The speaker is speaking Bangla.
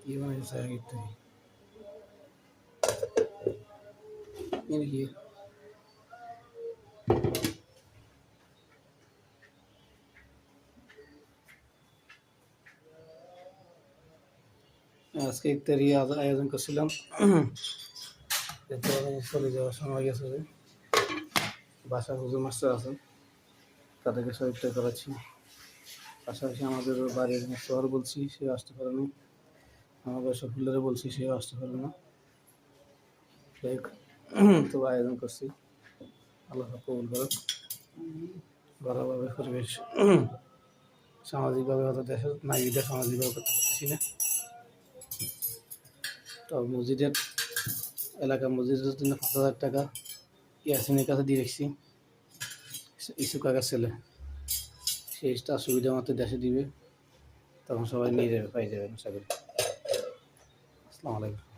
이번에 사야겠더니 이게 আজকে ইফতারি আয়োজন করছিলাম চলে যাওয়ার সময় গেছে যে বাসার হুজুর মাস্টার আছেন তাদেরকে সব ইফতার করাচ্ছি। পাশাপাশি আমাদের বাড়ির শহর বলছি সে আসতে পারে না, আমার বাসা ফুলারে বলছি সেও আসতে পারে না। তো আয়োজন করছি, আল্লাহ কবুল করুক। ভালোভাবে পরিবেশ সামাজিকভাবে হয়তো দেশের নাগরিকরা সামাজিকভাবে করতে পারতেছি না। তো মসজিদের মসজিদের জন্য 5,000 টাকা ইয়াসিনের কাছে দিয়ে রেখেছি, ইসু কাকার ছেলে, সেইটা সুবিধা মতো দেশে দিবে, তখন সবাই নিয়ে যাবে, পাই যাবে। আশা করি। আসসালামু আলাইকুম।